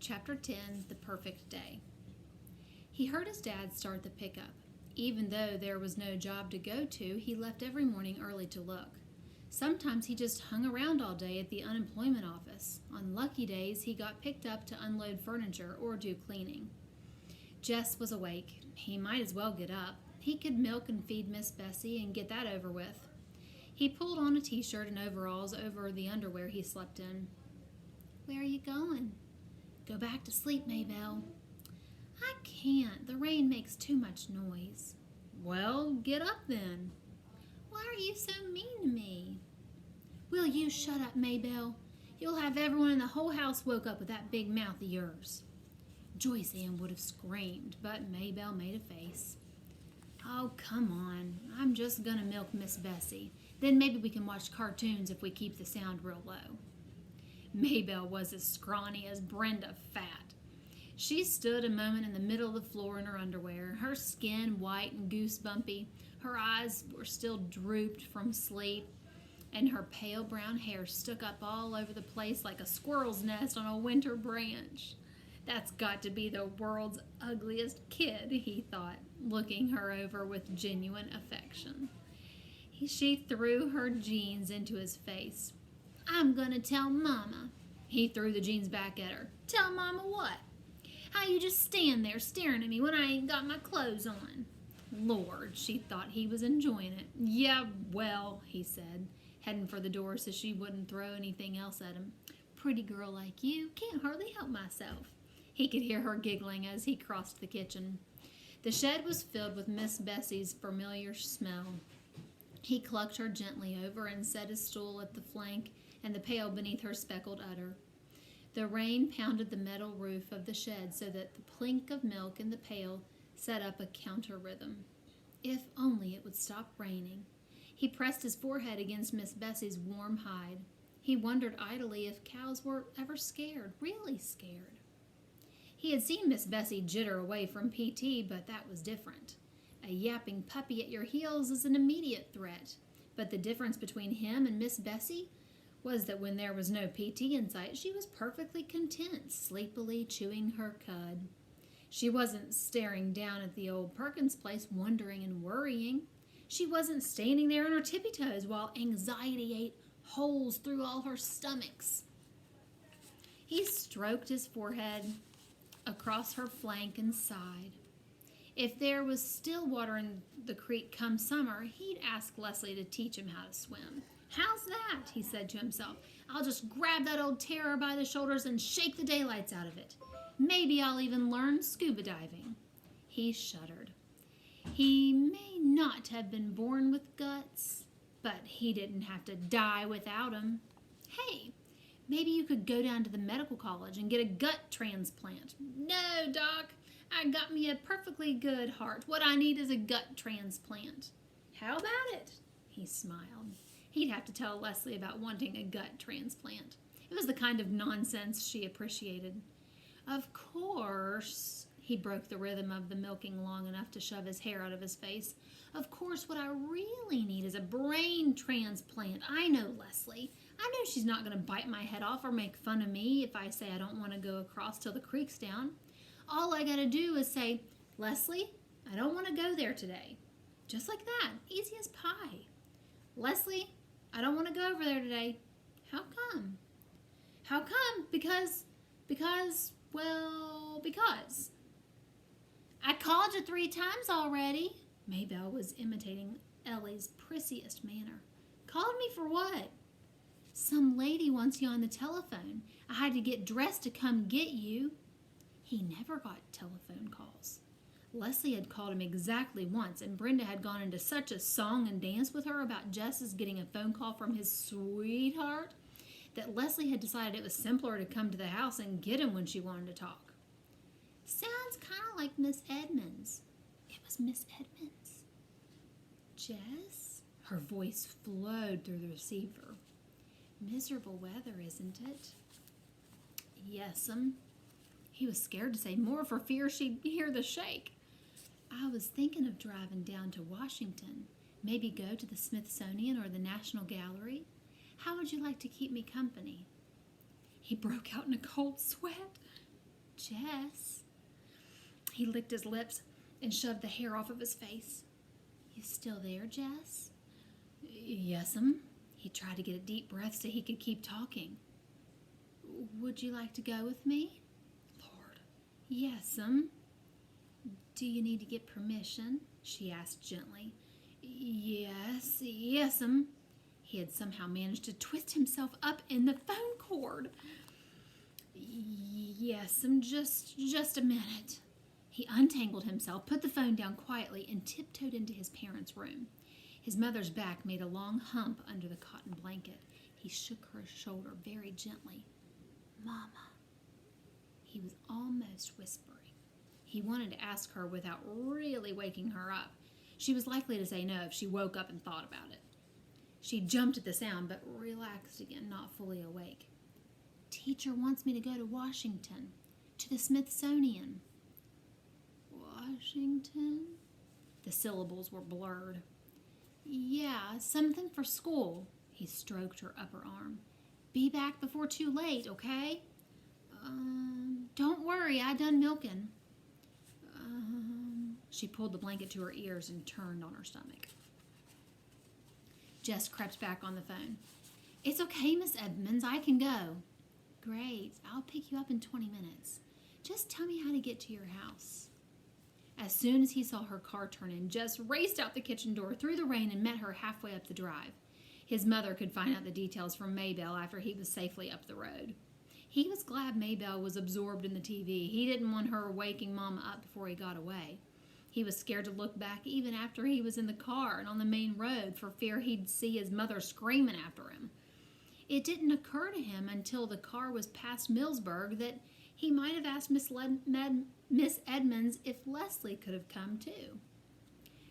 Chapter 10, The Perfect Day. He heard his dad start the pickup. Even though there was no job to go to, he left every morning early to look. Sometimes he just hung around all day at the unemployment office. On lucky days, he got picked up to unload furniture or do cleaning. Jess was awake. He might as well get up. He could milk and feed Miss Bessie and get that over with. He pulled on a t-shirt and overalls over the underwear he slept in. "Where are you going?" "Go back to sleep, Maybelle." "I can't. The rain makes too much noise." "Well, get up then." "Why are you so mean to me?" "Will you shut up, Maybelle? You'll have everyone in the whole house woke up with that big mouth of yours." Joyce Ann would have screamed, but Maybelle made a face. "Oh, come on. I'm just going to milk Miss Bessie. Then maybe we can watch cartoons if we keep the sound real low." Maybelle was as scrawny as Brenda fat. She stood a moment in the middle of the floor in her underwear, her skin white and goosebumpy. Her eyes were still drooped from sleep, and her pale brown hair stuck up all over the place like a squirrel's nest on a winter branch. "That's got to be the world's ugliest kid," he thought, looking her over with genuine affection. She threw her jeans into his face. "I'm gonna tell Mama." He threw the jeans back at her. "Tell Mama what?" "How you just stand there staring at me when I ain't got my clothes on." Lord, she thought he was enjoying it. "Yeah, well," he said, heading for the door so she wouldn't throw anything else at him. "Pretty girl like you, can't hardly help myself." He could hear her giggling as he crossed the kitchen. The shed was filled with Miss Bessie's familiar smell. He clucked her gently over and set his stool at the flank and the pail beneath her speckled udder. The rain pounded the metal roof of the shed so that the plink of milk in the pail set up a counter rhythm. If only it would stop raining. He pressed his forehead against Miss Bessie's warm hide. He wondered idly if cows were ever scared, really scared. He had seen Miss Bessie jitter away from PT, but that was different. A yapping puppy at your heels is an immediate threat, but the difference between him and Miss Bessie was that when there was no PT in sight, she was perfectly content, sleepily chewing her cud. She wasn't staring down at the old Perkins place, wondering and worrying. She wasn't standing there on her tippy toes while anxiety ate holes through all her stomachs. He stroked his forehead across her flank and sighed. If there was still water in the creek come summer, he'd ask Leslie to teach him how to swim. "How's that?" he said to himself. "I'll just grab that old terror by the shoulders and shake the daylights out of it. Maybe I'll even learn scuba diving." He shuddered. He may not have been born with guts, but he didn't have to die without 'em. "Hey, maybe you could go down to the medical college and get a gut transplant." "No, Doc. I got me a perfectly good heart. What I need is a gut transplant." "How about it?" He smiled. He'd have to tell Leslie about wanting a gut transplant. It was the kind of nonsense she appreciated. "Of course," he broke the rhythm of the milking long enough to shove his hair out of his face. "Of course, what I really need is a brain transplant. I know Leslie. I know she's not going to bite my head off or make fun of me if I say I don't want to go across till the creek's down. All I got to do is say, 'Leslie, I don't want to go there today.' Just like that. Easy as pie. 'Leslie, I don't want to go over there today.' How come?" "How come? Because, because. I called you 3 times already." Maybelle was imitating Ellie's prissiest manner. "Called me for what?" "Some lady wants you on the telephone. I had to get dressed to come get you." He never got telephone calls. Leslie had called him exactly once, and Brenda had gone into such a song and dance with her about Jess's getting a phone call from his sweetheart that Leslie had decided it was simpler to come to the house and get him when she wanted to talk. "Sounds kind of like Miss Edmonds." It was Miss Edmonds. "Jess?" Her voice flowed through the receiver. "Miserable weather, isn't it?" "Yes'm." He was scared to say more for fear she'd hear the shake. "I was thinking of driving down to Washington. Maybe go to the Smithsonian or the National Gallery. How would you like to keep me company?" He broke out in a cold sweat. Jess. He licked his lips and shoved the hair off of his face. You still there, Jess? Yes'm. He tried to get a deep breath so he could keep talking. Would you like to go with me? Lord. Yes'm. Do you need to get permission? She asked gently. Yes'm. He had somehow managed to twist himself up in the phone cord. Yes'm, just a minute. He untangled himself, put the phone down quietly, and tiptoed into his parents' room. His mother's back made a long hump under the cotton blanket. He shook her shoulder very gently. Mama. He was almost whispering. He wanted to ask her without really waking her up. She was likely to say no if she woke up and thought about it. She jumped at the sound, but relaxed again, not fully awake. Teacher wants me to go to Washington, to the Smithsonian. Washington? The syllables were blurred. Yeah, something for school. He stroked her upper arm. Be back before too late, okay? Don't worry, I done milking. She pulled the blanket to her ears and turned on her stomach. Jess crept back on the phone. It's okay, Miss Edmonds, I can go. Great, I'll pick you up in 20 minutes. Just tell me how to get to your house. As soon as he saw her car turn in, Jess raced out the kitchen door through the rain and met her halfway up the drive. His mother could find out the details from Maybelle after he was safely up the road. He was glad Maybelle was absorbed in the TV. He didn't want her waking Mama up before he got away. He was scared to look back even after he was in the car and on the main road for fear he'd see his mother screaming after him. It didn't occur to him until the car was past Millsburg that he might have asked Miss Edmonds if Leslie could have come too.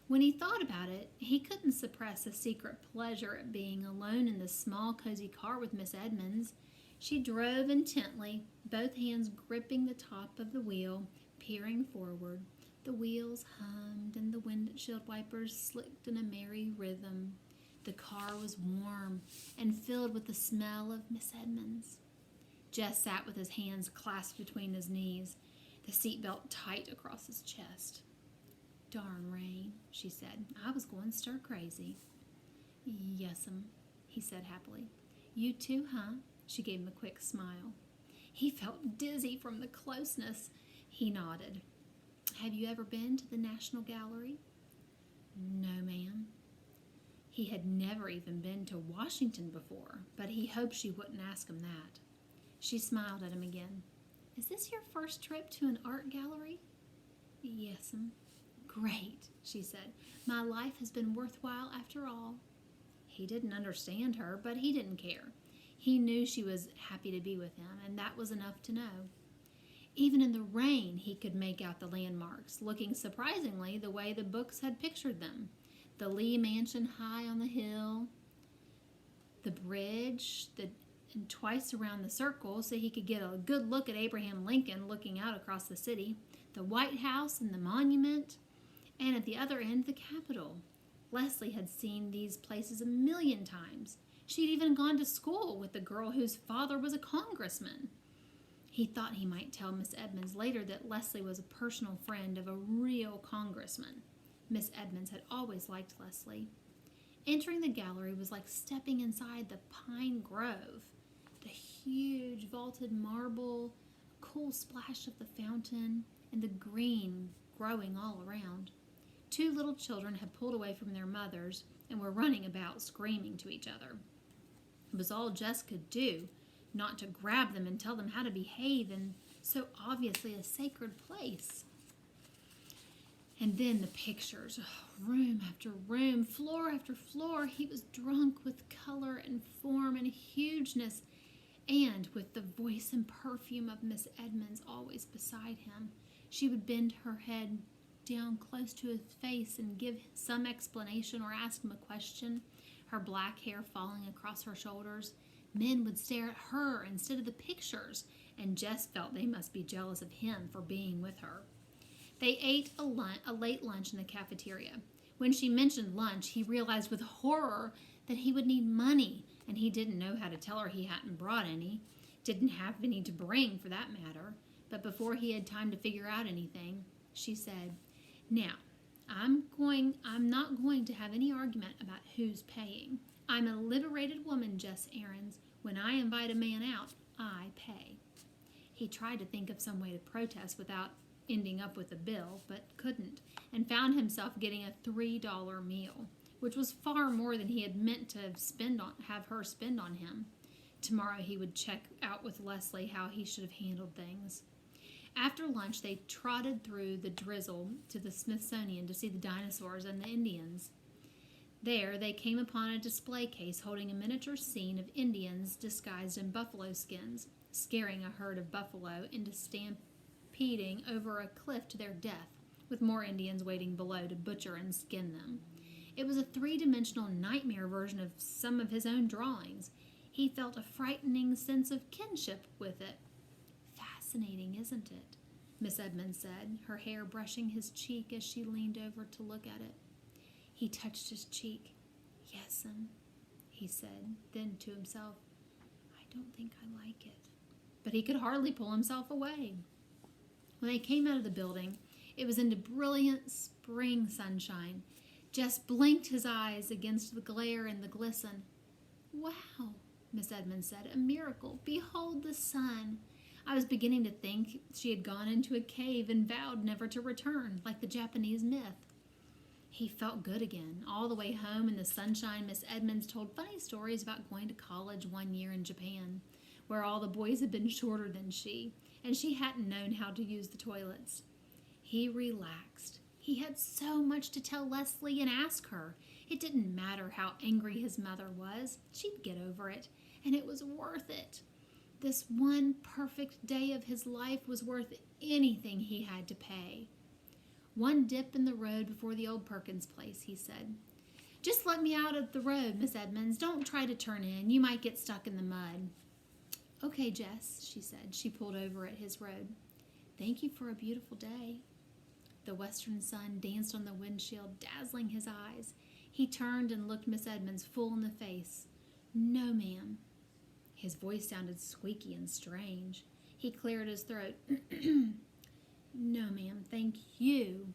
When he thought about it, he couldn't suppress a secret pleasure at being alone in the small, cozy car with Miss Edmonds. She drove intently, both hands gripping the top of the wheel, peering forward. The wheels hummed and the windshield wipers slicked in a merry rhythm. The car was warm and filled with the smell of Miss Edmonds. Jess sat with his hands clasped between his knees, the seatbelt tight across his chest. Darn rain, she said. I was going stir crazy. Yes'm, he said happily. You too, huh? She gave him a quick smile. He felt dizzy from the closeness. He nodded. Have you ever been to the National Gallery? No, ma'am. He had never even been to Washington before, but he hoped she wouldn't ask him that. She smiled at him again. Is this your first trip to an art gallery? Yes'm. Great, she said. My life has been worthwhile after all. He didn't understand her, but he didn't care. He knew she was happy to be with him, and that was enough to know. Even in the rain, he could make out the landmarks, looking surprisingly the way the books had pictured them. The Lee Mansion high on the hill, the bridge, and twice around the circle so he could get a good look at Abraham Lincoln looking out across the city, the White House and the monument, and at the other end, the Capitol. Leslie had seen these places 1,000,000 times. She'd even gone to school with the girl whose father was a congressman. He thought he might tell Miss Edmonds later that Leslie was a personal friend of a real congressman. Miss Edmonds had always liked Leslie. Entering the gallery was like stepping inside the pine grove. The huge vaulted marble, a cool splash of the fountain, and the green growing all around. 2 little children had pulled away from their mothers and were running about screaming to each other. It was all Jess could do, not to grab them and tell them how to behave in so obviously a sacred place. And then the pictures, room after room, floor after floor. He was drunk with color and form and hugeness, and with the voice and perfume of Miss Edmonds always beside him. She would bend her head down close to his face and give some explanation or ask him a question, her black hair falling across her shoulders. Men would stare at her instead of the pictures, and Jess felt they must be jealous of him for being with her. They ate a late lunch in the cafeteria. When she mentioned lunch, he realized with horror that he would need money, and he didn't know how to tell her he hadn't brought any, didn't have any to bring for that matter. But before he had time to figure out anything, she said, "Now, I'm not going to have any argument about who's paying. I'm a liberated woman, Jess Aarons. When I invite a man out, I pay." He tried to think of some way to protest without ending up with a bill, but couldn't, and found himself getting a $3 meal, which was far more than he had meant to have her spend on him. Tomorrow he would check out with Leslie how he should have handled things. After lunch, they trotted through the drizzle to the Smithsonian to see the dinosaurs and the Indians. There, they came upon a display case holding a miniature scene of Indians disguised in buffalo skins, scaring a herd of buffalo into stampeding over a cliff to their death, with more Indians waiting below to butcher and skin them. It was a three-dimensional nightmare version of some of his own drawings. He felt a frightening sense of kinship with it. "Fascinating, isn't it?" Miss Edmonds said, her hair brushing his cheek as she leaned over to look at it. He touched his cheek. "Yes'm," he said, then to himself, "I don't think I like it." But he could hardly pull himself away. When they came out of the building, it was into brilliant spring sunshine. Jess blinked his eyes against the glare and the glisten. "Wow," Miss Edmonds said, "a miracle. Behold the sun." I was beginning to think she had gone into a cave and vowed never to return, like the Japanese myth. He felt good again. All the way home in the sunshine, Miss Edmonds told funny stories about going to college one year in Japan, where all the boys had been shorter than she, and she hadn't known how to use the toilets. He relaxed. He had so much to tell Leslie and ask her. It didn't matter how angry his mother was. She'd get over it, and it was worth it. This one perfect day of his life was worth anything he had to pay. "One dip in the road before the old Perkins place," he said. "Just let me out of the road, Miss Edmonds. Don't try to turn in. You might get stuck in the mud." "Okay, Jess," she said. She pulled over at his road. "Thank you for a beautiful day." The western sun danced on the windshield, dazzling his eyes. He turned and looked Miss Edmonds full in the face. "No, ma'am." His voice sounded squeaky and strange. He cleared his throat. "No, ma'am, thank you."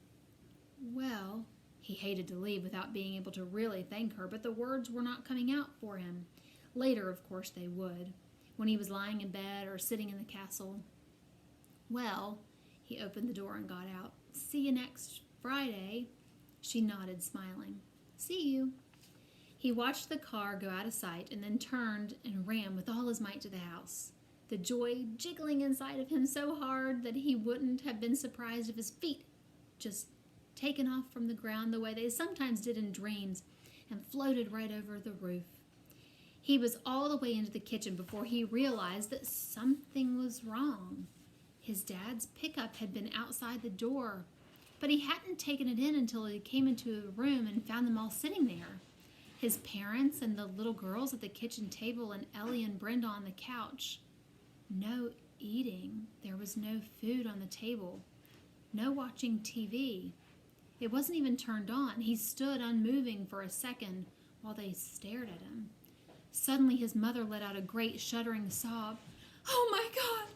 "Well," he hated to leave without being able to really thank her, but the words were not coming out for him. Later, of course, they would, when he was lying in bed or sitting in the castle. "Well," he opened the door and got out. "See you next Friday." She nodded, smiling. "See you." He watched the car go out of sight and then turned and ran with all his might to the house, the joy jiggling inside of him so hard that he wouldn't have been surprised if his feet just taken off from the ground the way they sometimes did in dreams and floated right over the roof. He was all the way into the kitchen before he realized that something was wrong. His dad's pickup had been outside the door, but he hadn't taken it in until he came into the room and found them all sitting there. His parents and the little girls at the kitchen table and Ellie and Brenda on the couch. No eating. There was no food on the table. No watching TV. It wasn't even turned on. He stood unmoving for a second while they stared at him. Suddenly his mother let out a great shuddering sob. "Oh my God!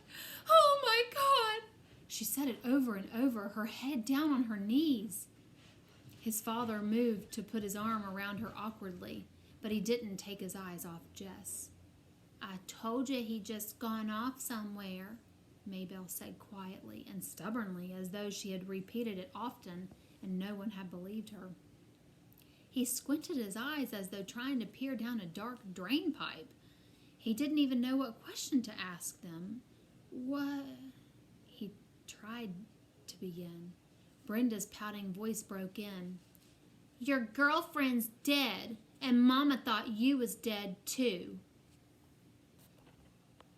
Oh my God!" She said it over and over, her head down on her knees. His father moved to put his arm around her awkwardly, but he didn't take his eyes off Jess. "I told you he'd just gone off somewhere," Maybelle said quietly and stubbornly, as though she had repeated it often and no one had believed her. He squinted his eyes as though trying to peer down a dark drain pipe. He didn't even know what question to ask them. "What?" he tried to begin. Brenda's pouting voice broke in. "Your girlfriend's dead, and Mama thought you was dead too."